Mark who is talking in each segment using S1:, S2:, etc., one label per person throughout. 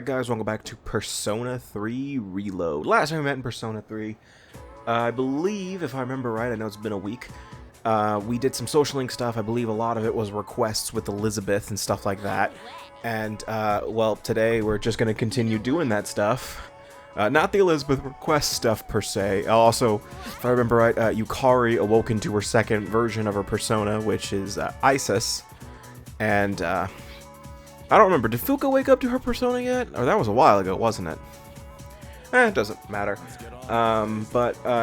S1: guys, welcome back to Persona 3 Reload. Last time we met in Persona 3, I believe, if I remember right, I know it's been a week, we did some social link stuff. I believe a lot of it was requests with Elizabeth and stuff like that. And, well, today we're just going to continue doing that stuff. Not the Elizabeth request stuff, per se. Also, if I remember right, Yukari awoke into her second version of her persona, which is Isis. And, I don't remember. Did Fuka wake up to her persona yet? Or that was a while ago, wasn't it? It doesn't matter.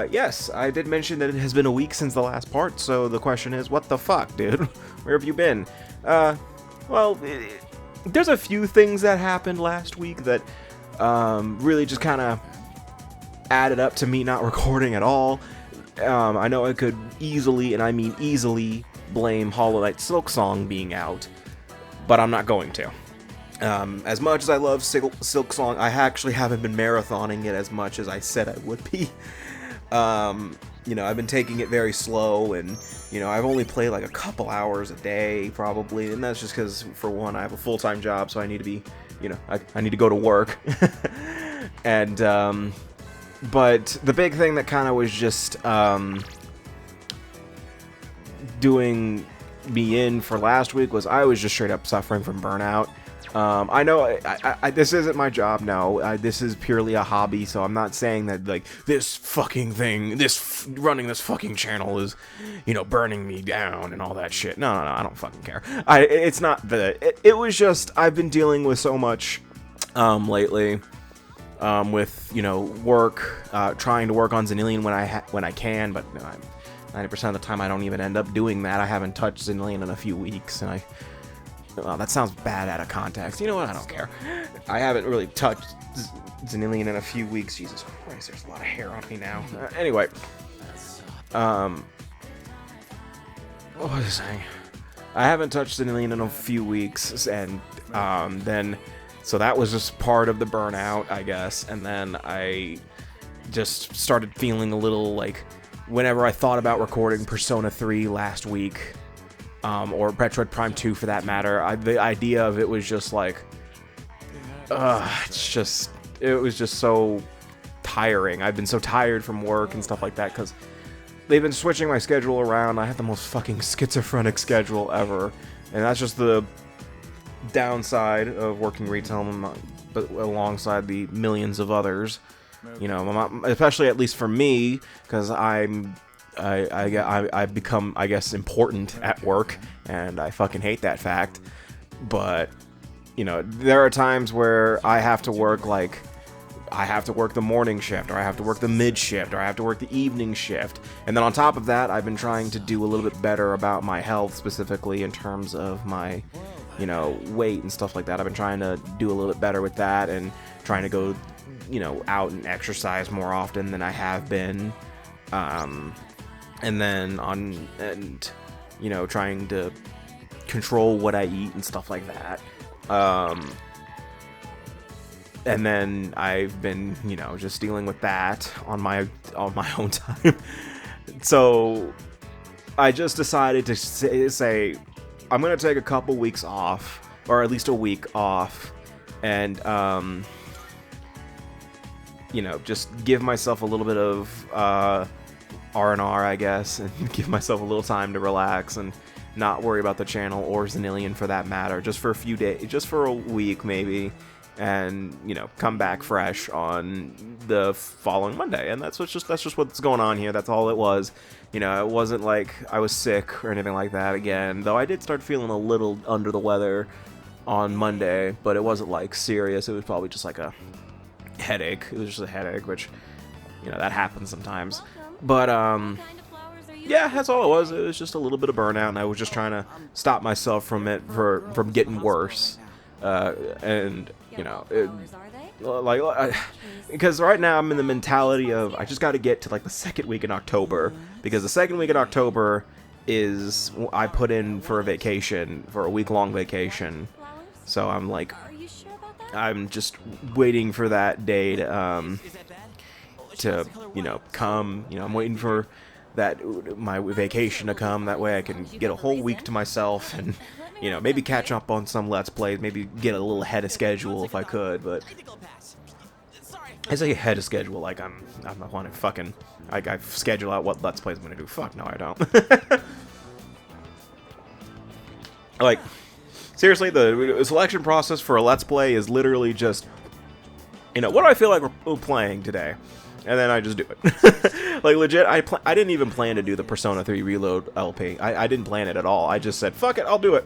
S1: Yes, I did mention that it has been a week since the last part, so the question is, what the fuck, dude? Where have you been? There's a few things that happened last week that, really just kind of added up to me not recording at all. I know I could easily, and I mean easily, blame Hollow Knight Silksong being out, but I'm not going to. As much as I love Silksong, I actually haven't been marathoning it as much as I said I would be. You know, I've been taking it very slow, and, you know, I've only played like a couple hours a day, probably, and that's just because, for one, I have a full-time job, so I need to be, you know, I need to go to work. And, but the big thing that kind of was just, doing me in for last week was I was just straight up suffering from burnout. I know this isn't my job now. This is purely a hobby, so I'm not saying that, like, this fucking thing, running this fucking channel is, you know, burning me down and all that shit. No, I don't fucking care. It's not that. It was just, I've been dealing with so much, lately, with, you know, work, trying to work on Xenilian when I can, but 90% of the time I don't even end up doing that. I haven't touched Xenilian in a few weeks, and well, that sounds bad out of context. You know what? I don't care. I haven't really touched Xenilian in a few weeks. Jesus Christ, there's a lot of hair on me now. Anyway. What was I saying? I haven't touched Xenilian in a few weeks, and so that was just part of the burnout, I guess. And then I just started feeling a little like, whenever I thought about recording Persona 3 last week, or Metroid Prime 2 for that matter, the idea of it was just like, it was just so tiring. I've been so tired from work and stuff like that, because they've been switching my schedule around. I have the most fucking schizophrenic schedule ever, and that's just the downside of working retail, but alongside the millions of others. You know, especially at least for me, because I've become, I guess, important at work, and I fucking hate that fact. But, you know, there are times where I have to work, like, I have to work the morning shift, or I have to work the mid shift, or I have to work the evening shift. And then on top of that, I've been trying to do a little bit better about my health, specifically in terms of my, you know, weight and stuff like that. I've been trying to do a little bit better with that, and trying to go, you know, out and exercise more often than I have been. And you know, trying to control what I eat and stuff like that. And then I've been, you know, just dealing with that on my own time. So I just decided to say I'm gonna take a couple weeks off, or at least a week off, and you know, just give myself a little bit of R&R, I guess, and give myself a little time to relax and not worry about the channel or Xenilian for that matter, just for a few days, just for a week maybe, and, you know, come back fresh on the following Monday. And that's just what's going on here. That's all it was. You know, it wasn't like I was sick or anything like that again, though I did start feeling a little under the weather on Monday, but it wasn't like serious. It was probably just like a headache. It was just a headache, which, you know, that happens sometimes. But yeah, that's all it was. It was just a little bit of burnout, and I was just trying to stop myself from getting worse. And, you know, because right now I'm in the mentality of I just got to get to like the second week in October, because the second week in October is I put in for a vacation, for a week-long vacation. So I'm like, I'm just waiting for that day to you know, come. You know, I'm waiting for my vacation to come. That way I can get a whole week to myself and you know, maybe catch up on some Let's Plays, maybe get a little ahead of schedule if I could, but I say ahead of schedule like I'm not want to fucking, I schedule out what Let's Plays I'm gonna do. Fuck, no I don't. Like, seriously, the selection process for a Let's Play is literally just, you know, what do I feel like we're playing today? And then I just do it. Like, legit, I didn't even plan to do the Persona 3 Reload LP. I didn't plan it at all. I just said, fuck it, I'll do it.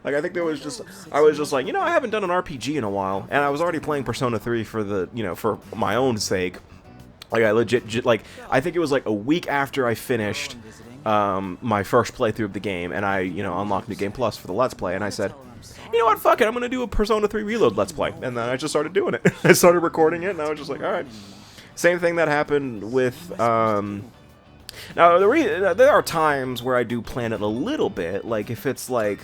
S1: Like, I think I was just like, you know, I haven't done an RPG in a while. And I was already playing Persona 3 for the, you know, for my own sake. Like, I legit, like, I think it was like a week after I finished my first playthrough of the game, and I, you know, unlocked New Game Plus for the Let's Play, and I said, you know what, fuck it, I'm gonna do a Persona 3 Reload Let's Play, and then I just started doing it. I started recording it, and I was just like, alright. Same thing that happened with, now, there are times where I do plan it a little bit, like, if it's like,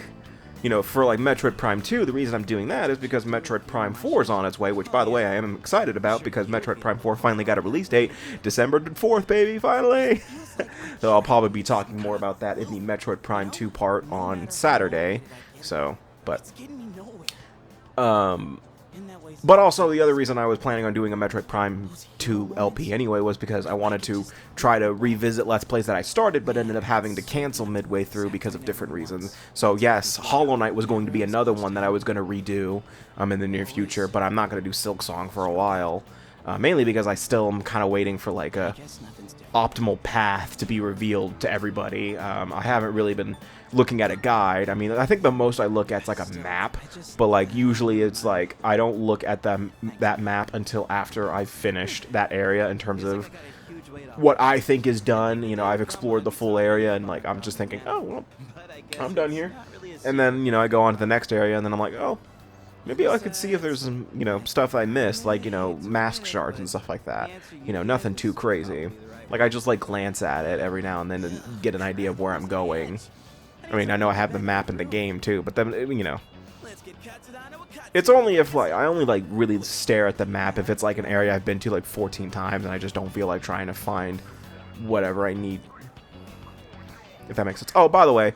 S1: you know, for like Metroid Prime 2, the reason I'm doing that is because Metroid Prime 4 is on its way, which, by the way, I am excited about, because Metroid Prime 4 finally got a release date, December 4th, baby, finally! So I'll probably be talking more about that in the Metroid Prime 2 part on Saturday, so, but also the other reason I was planning on doing a Metroid Prime 2 LP anyway was because I wanted to try to revisit Let's Plays that I started but ended up having to cancel midway through because of different reasons. So yes, Hollow Knight was going to be another one that I was going to redo in the near future, but I'm not going to do Silksong for a while. Mainly because I still am kind of waiting for like a optimal path to be revealed to everybody. I haven't really been looking at a guide. I mean, I think the most I look at is like a map, but like usually it's like I don't look at that map until after I've finished that area in terms of what I think is done. You know, I've explored the full area and like I'm just thinking, oh, well, I'm done here. And then, you know, I go on to the next area and then I'm like, oh, maybe I could see if there's some, you know, stuff I missed, like, you know, mask shards and stuff like that. You know, nothing too crazy. Like, I just, like, glance at it every now and then to get an idea of where I'm going. I mean, I know I have the map in the game, too, but then, you know, it's only if, like, I only, like, really stare at the map if it's, like, an area I've been to, like, 14 times and I just don't feel like trying to find whatever I need. If that makes sense. Oh, by the way,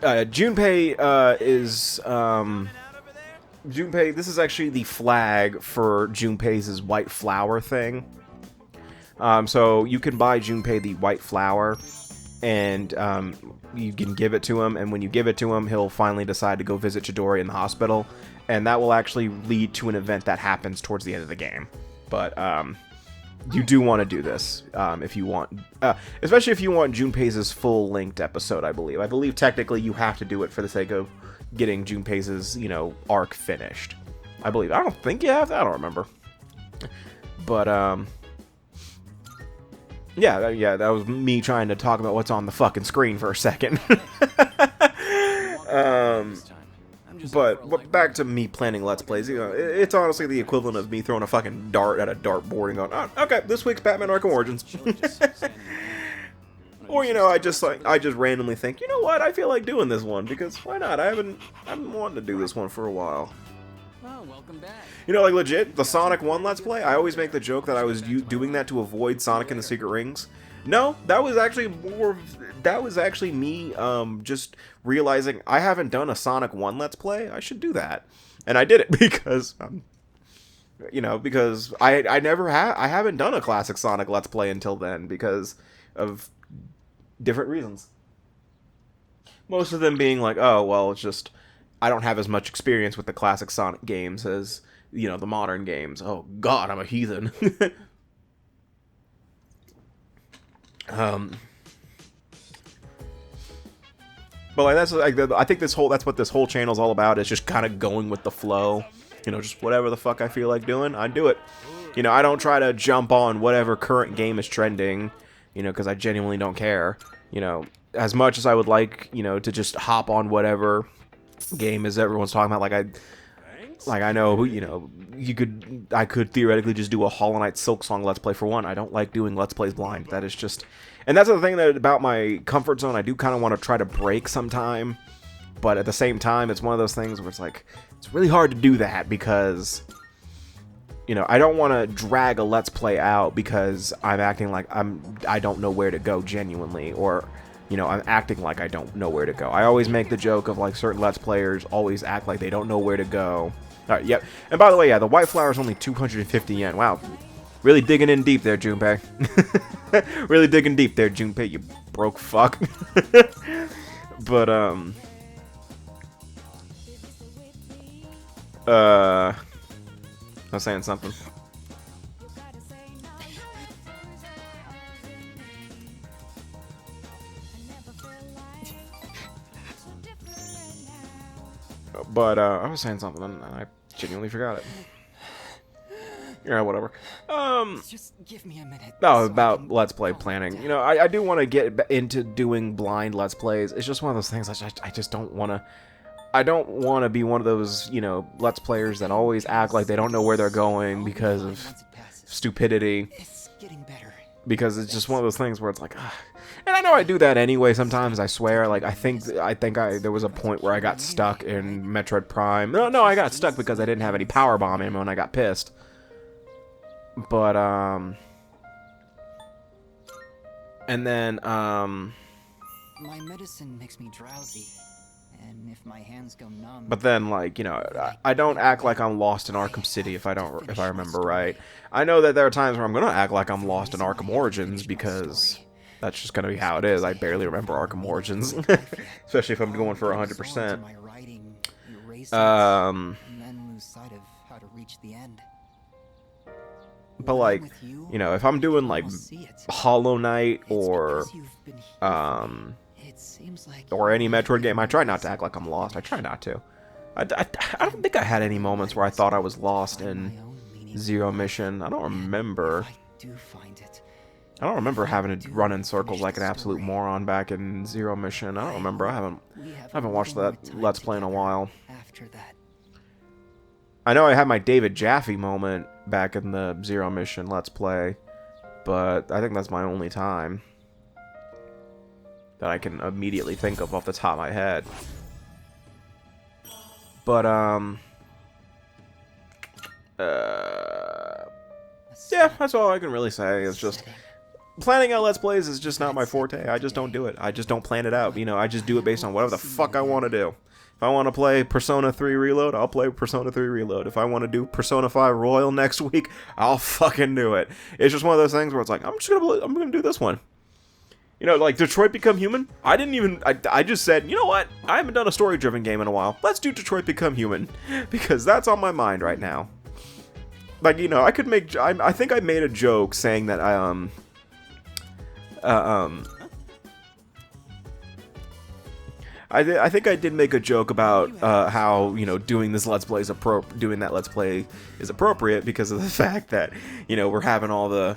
S1: Junpei is Junpei. This is actually the flag for Junpei's white flower thing. So you can buy Junpei the white flower, and you can give it to him. And when you give it to him, he'll finally decide to go visit Chidori in the hospital, and that will actually lead to an event that happens towards the end of the game. But you do want to do this if you want, especially if you want Junpei's full-length episode. I believe technically you have to do it for the sake of getting Junpei's, you know, arc finished. I believe. I don't think you have to. I don't remember. But yeah, that was me trying to talk about what's on the fucking screen for a second. But back to me planning Let's Plays, you know, it's honestly the equivalent of me throwing a fucking dart at a dartboard and going, oh, okay, this week's Batman Arkham Origins. Or, you know, I just randomly think, you know what, I feel like doing this one, because why not? I've been wanting to do this one for a while.
S2: Oh, welcome back.
S1: You know, like, legit, the Sonic 1 Let's Play, I always make the joke that I was doing that to avoid Sonic and the Secret Rings. No, that was actually me, just realizing I haven't done a Sonic 1 Let's Play. I should do that. And I did it because, you know, because I haven't done a classic Sonic Let's Play until then because of different reasons. Most of them being like, oh, well, it's just, I don't have as much experience with the classic Sonic games as, you know, the modern games. Oh, God, I'm a heathen. But like I think that's what this whole channel's all about, is just kind of going with the flow. You know, just whatever the fuck I feel like doing, I do it. You know, I don't try to jump on whatever current game is trending, you know, because I genuinely don't care. You know, as much as I would like, you know, to just hop on whatever game is everyone's talking about. Like I know who, you know, I could theoretically just do a Hollow Knight Silksong Let's Play for one. I don't like doing Let's Plays blind. That is just, and that's the thing that about my comfort zone. I do kind of want to try to break sometime, but at the same time, it's one of those things where it's like, it's really hard to do that because, you know, I don't want to drag a Let's Play out because I'm acting like I don't know where to go genuinely, or, you know, I'm acting like I don't know where to go. I always make the joke of like certain Let's Players always act like they don't know where to go. Alright, yep. And by the way, yeah, the white flower is only 250 yen. Wow. Really digging in deep there, Junpei. Really digging deep there, Junpei, you broke fuck. But, I was saying something. But, I was saying something and I genuinely forgot it. Yeah, whatever.
S2: Just give me a minute.
S1: No, about Let's Play planning. You know, I do want to get into doing blind Let's Plays. It's just one of those things I just don't want to... I don't want to be one of those, you know, Let's Players that always act like they don't know where they're going because of stupidity.
S2: It's getting better.
S1: Because it's just one of those things where it's like... And I know I do that anyway sometimes, I swear. Like, I think there was a point where I got stuck in Metroid Prime. No, I got stuck because I didn't have any power bomb ammo and I got pissed. But, and then,
S2: My medicine makes me drowsy, and if my hands go numb...
S1: But then, like, you know, I don't act like I'm lost in Arkham City if I remember right. I know that there are times where I'm gonna act like I'm lost in Arkham Origins because that's just gonna be how it is. I barely remember Arkham Origins, especially if I'm going for 100%.
S2: And then lose sight of how to reach the end.
S1: But like, you know, if I'm doing like Hollow Knight or any Metroid game, I try not to act like I'm lost. I try not to. I don't think I had any moments where I thought I was lost in Zero Mission. I don't remember. I don't remember having to run in circles like an absolute moron back in Zero Mission. I don't remember. I haven't watched that Let's Play in a while. I know I had my David Jaffe moment back in the Zero Mission Let's Play, but I think that's my only time that I can immediately think of off the top of my head. But, yeah, that's all I can really say. It's just, planning out Let's Plays is just not my forte. I just don't do it. I just don't plan it out. You know, I just do it based on whatever the fuck I want to do. If I want to play Persona 3 Reload, I'll play Persona 3 Reload. If I want to do Persona 5 Royal next week, I'll fucking do it. It's just one of those things where it's like, I'm gonna do this one. You know, like Detroit Become Human. I just said, you know what? I haven't done a story-driven game in a while. Let's do Detroit Become Human because that's on my mind right now. Like, you know, I could make. I think I made a joke saying that I think I did make a joke about how, you know, doing that Let's Play is appropriate because of the fact that, you know, we're having all the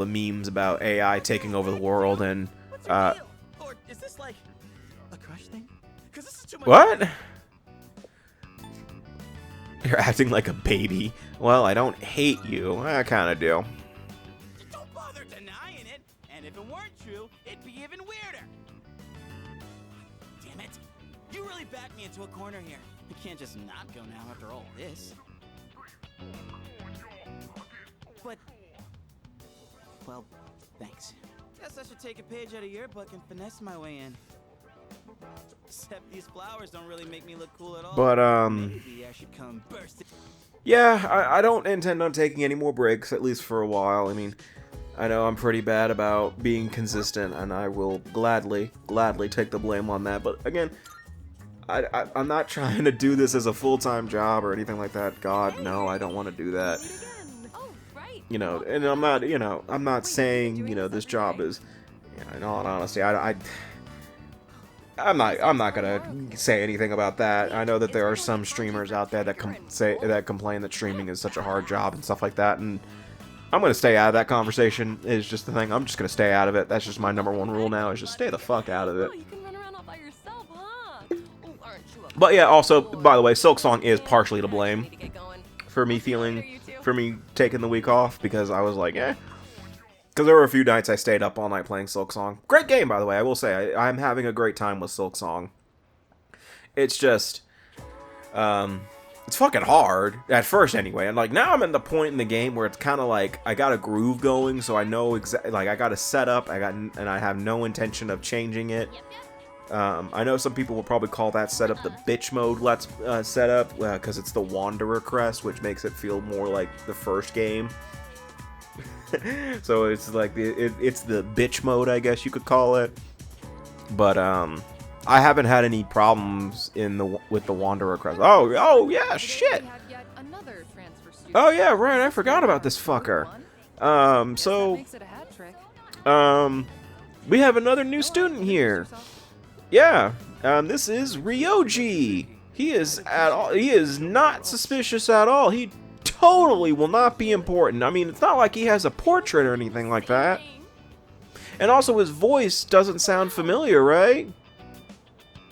S1: memes about AI taking over the world and
S2: Or is this like a crush thing? 'Cause this is too much.
S1: What? You're acting like a baby. Well, I don't hate you. I kind of do.
S2: Don't bother denying it. And if it weren't true, it'd be even weirder. Damn it. You really backed me into a corner here. I can't just not go now after all this. But, well, thanks. Guess I should take a page out of your book and finesse my way in. Except these flowers don't really make me look cool at all.
S1: But,
S2: Maybe I should come bursting.
S1: yeah, I don't intend on taking any more breaks, at least for a while. I mean, I know I'm pretty bad about being consistent, and I will gladly take the blame on that. But again, I'm not trying to do this as a full-time job or anything like that. God, no, I don't want to do that. You know, and I'm not saying, you know, this job is, you know, in all honesty, I'm not gonna say anything about that. I know that there are some streamers out there that complain that streaming is such a hard job and stuff like that, and I'm gonna stay out of that conversation. Is just the thing. I'm just gonna stay out of it. That's just my #1 rule now. Is just stay the fuck out of it. But yeah, also, by the way, Silk Song is partially to blame for me taking the week off because I was like, eh. Because there were a few nights I stayed up all night playing Silk Song. Great game, by the way, I will say. I'm having a great time with Silk Song. It's just, It's fucking hard at first anyway, and like now I'm at the point in the game where it's kind of like I got a groove going, so I know exactly, like I got a setup, and I have no intention of changing it. I know some people will probably call that setup the bitch mode setup because it's the Wanderer crest, which makes it feel more like the first game. So it's like it's the bitch mode, I guess you could call it. But I haven't had any problems with the Wanderer crest. Oh yeah, shit. Oh yeah, right. I forgot about this fucker. We have another new student here. Yeah, this is Ryoji. He is not suspicious at all. He totally will not be important. I mean, it's not like he has a portrait or anything like that. And also, his voice doesn't sound familiar, right?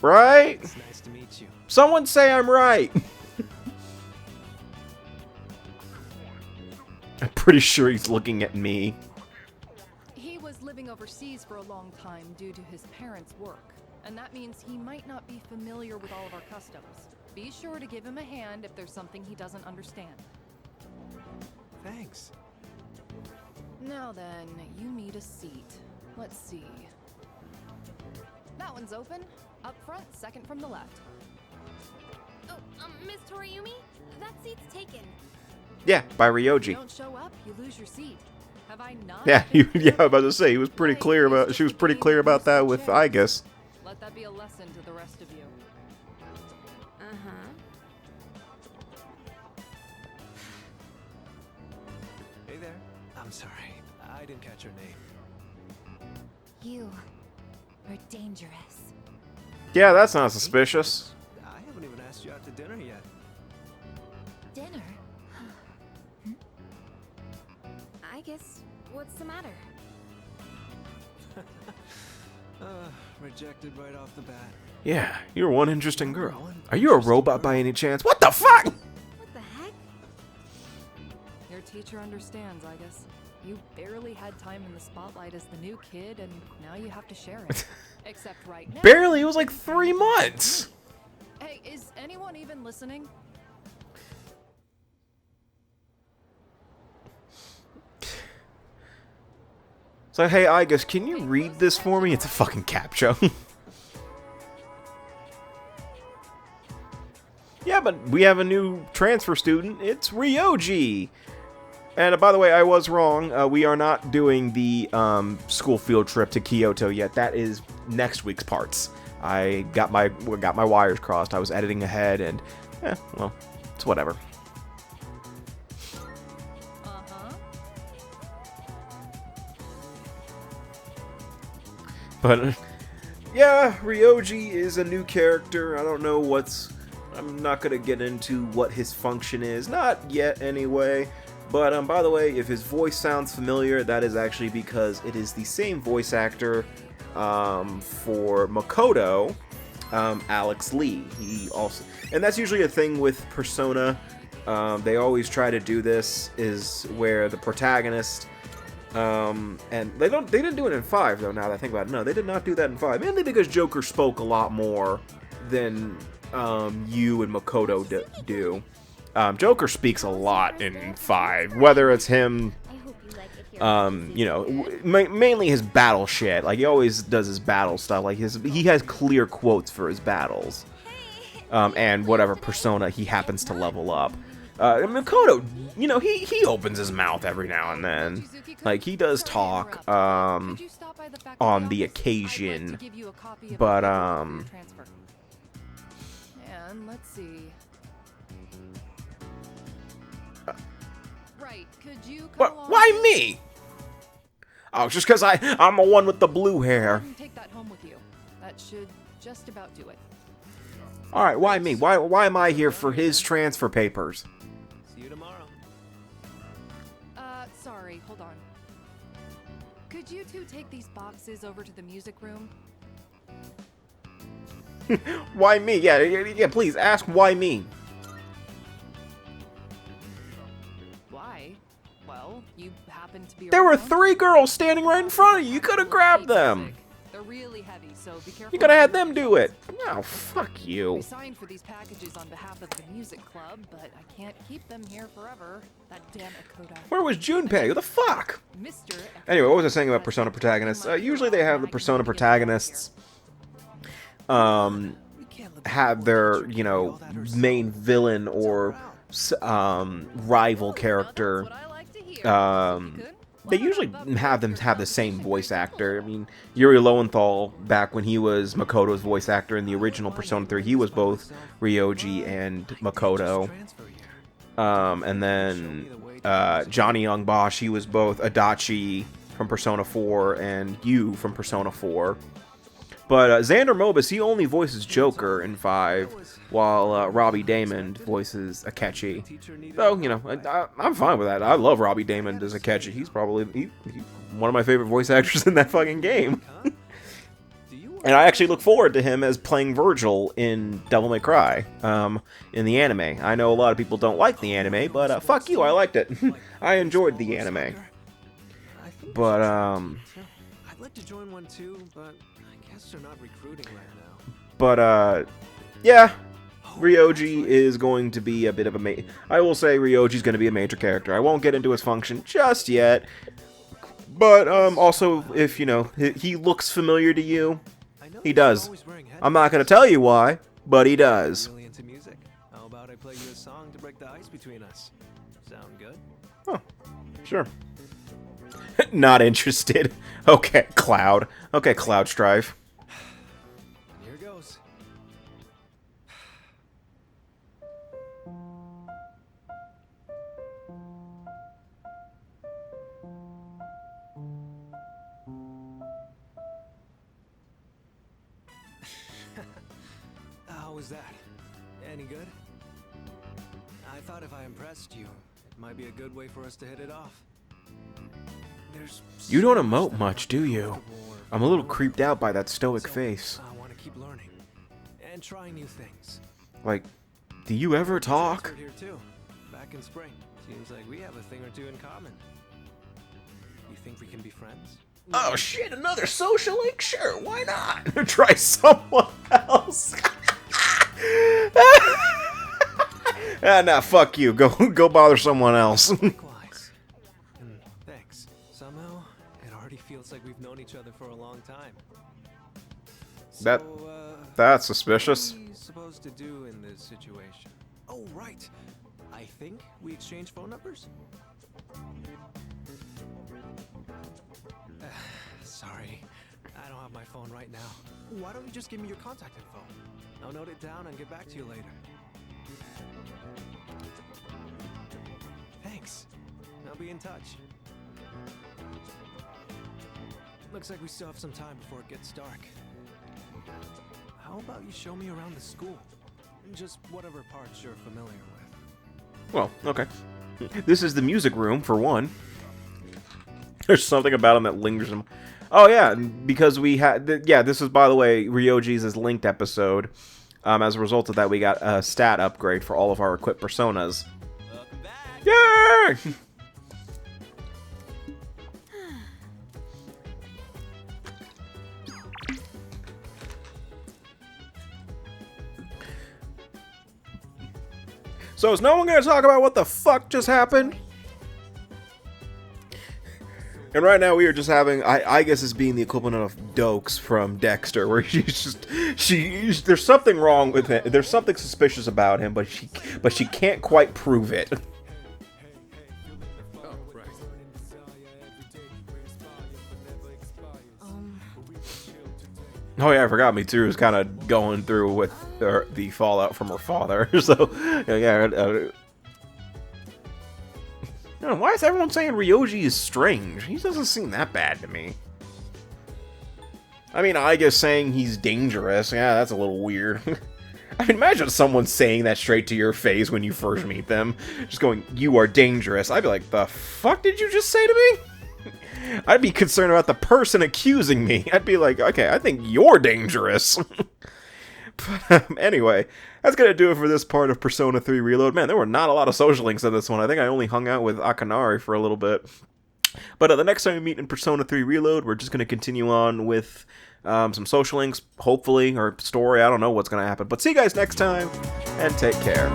S1: Right?
S3: It's nice to meet you.
S1: Someone say I'm right. I'm pretty sure he's looking at me.
S4: He was living overseas for a long time due to his parents' work, and that means he might not be familiar with all of our customs. Be sure to give him a hand if there's something he doesn't understand.
S3: Thanks.
S4: Now then, you need a seat. Let's see. That one's open. Up front, second from the left.
S5: Oh, Miss Toriumi? That seat's taken.
S1: Yeah, by Ryoji.
S4: Don't show up, you lose your seat. Have I not?
S1: Yeah, I was about to say she was pretty clear about that with Igus.
S4: Let that be a lesson to the rest of you.
S3: Hey there. I'm sorry. I didn't catch your name.
S5: You are dangerous.
S1: Yeah, that's not suspicious.
S3: I haven't even asked you out to dinner yet.
S5: Dinner? I guess, what's the matter?
S3: Rejected right off the bat.
S1: Yeah, you're one interesting girl. Are you a robot by any chance? What the fuck?
S5: What the heck?
S4: Your teacher understands, I guess. You barely had time in the spotlight as the new kid, and now you have to share it. Except right now.
S1: Barely, it was like 3 months.
S4: Hey, is anyone even listening?
S1: So, hey, Igus, can you read this for me? It's a fucking captcha. Yeah, but we have a new transfer student. It's Ryoji. And by the way, I was wrong. We are not doing the school field trip to Kyoto yet. That is next week's parts. I got my wires crossed. I was editing ahead, and well, it's whatever. But yeah, Ryoji is a new character. I don't know I'm not gonna get into what his function is, not yet anyway. But by the way, if his voice sounds familiar, that is actually because it is the same voice actor for Makoto, Alex Lee. He also, and that's usually a thing with Persona. They always try to do this, is where the protagonist, and they didn't do it in 5 though. Now that I think about it, no, they did not do that in 5, mainly because Joker spoke a lot more than Yu and Makoto do. Joker speaks a lot in 5, whether it's him, you know, mainly his battle shit. Like, he always does his battle stuff. Like, he has clear quotes for his battles, and whatever persona he happens to level up. Makoto, you know, he opens his mouth every now and then. Like, he does talk, on the occasion, but,
S4: And let's see. Right, could you come along?
S1: Why me? Oh, just because I'm the one with the blue hair.
S4: Take that home with you. That should just about do it.
S1: All right, why me? Why am I here for his transfer papers?
S3: See you tomorrow.
S4: Sorry, hold on. Could you two take these boxes over to the music room?
S1: Why me? Yeah, please ask why me.
S4: Why? Well, you happen to be
S1: There were
S4: around.
S1: 3 girls standing right in front of you. You could have grabbed them.
S4: They're really heavy, so be careful.
S1: You gotta have them do it. No, fuck you.
S4: We signed for these packages on behalf of the music club, but I can't keep them here forever. That damn Akoda.
S1: Where was Junpei? Who the fuck?
S4: Mr.
S1: Anyway, what was I saying about Persona protagonists? Usually they have the Persona protagonists have their, you know, main villain or rival character. They usually have them have the same voice actor. I mean, Yuri Lowenthal, back when he was Makoto's voice actor in the original Persona 3, he was both Ryoji and Makoto. And then Johnny Young Bosch, he was both Adachi from Persona 4 and Yu from Persona 4. But Xander Mobus, he only voices Joker in 5, while Robbie Daymond voices Akechi. So, you know, I'm fine with that. I love Robbie Daymond as Akechi. He's probably he's one of my favorite voice actors in that fucking game. And I actually look forward to him as playing Virgil in Devil May Cry, in the anime. I know a lot of people don't like the anime, but fuck you, I liked it. I enjoyed the anime. But,
S3: I'd like to join one too, but I guess they're not recruiting right now.
S1: But, yeah, Ryoji is going to be a bit of a I will say Ryoji's going to be a major character. I won't get into his function just yet. But, also, if, you know, he looks familiar to you, he does. I'm not going to tell you why, but he does.
S3: Really into music. How about I play you a song to break the ice between us? Sound good?
S1: Oh, sure. Not interested. Okay, Cloud. Okay, Cloud Strife.
S3: Here goes. How was that? Any good? I thought if I impressed you, it might be a good way for us to hit it off.
S1: You don't emote much, do you? I'm a little creeped out by that stoic face.
S3: I want to keep learning and try new things.
S1: Like, do you ever talk?
S3: Here too. Back in spring. Seems like we have a thing or two in common. You think we can be friends?
S1: Oh shit, another social link? Sure, why not? Try someone else. Nah, fuck you. Go bother someone else.
S3: Likewise. Thanks. Somehow, it already feels like we've known each other for a long time.
S1: That's suspicious.
S3: What are we supposed to do in this situation? Oh, right. I think we exchange phone numbers? Sorry. I don't have my phone right now. Why don't you just give me your contact info? I'll note it down and get back to you later. Thanks. I'll be in touch. Looks like we still have some time before it gets dark. How about you show me around the school? Just whatever parts you're familiar with.
S1: Well, okay. This is the music room, for one. There's something about him that lingers him. Oh, yeah, because we had... Yeah, this is, by the way, Ryoji's linked episode. As a result of that, we got a stat upgrade for all of our equipped personas.
S2: Welcome back.
S1: Yay! So is no one going to talk about what the fuck just happened? And right now we are just having, I guess it's being the equivalent of Dokes from Dexter, where there's something wrong with it. There's something suspicious about him, but she can't quite prove it. Oh yeah, I forgot Mitsuru was kind of going through with the fallout from her father. So yeah. Why is everyone saying Ryoji is strange? He doesn't seem that bad to me. I mean, I guess saying he's dangerous, yeah, that's a little weird. I mean, imagine someone saying that straight to your face when you first meet them. Just going, you are dangerous. I'd be like, the fuck did you just say to me? I'd be concerned about the person accusing me. I'd be like, okay, I think you're dangerous. But anyway, that's going to do it for this part of Persona 3 Reload. Man, there were not a lot of social links in this one. I think I only hung out with Akanari for a little bit. But the next time we meet in Persona 3 Reload, we're just going to continue on with some social links, hopefully, or story. I don't know what's going to happen. But see you guys next time, and take care.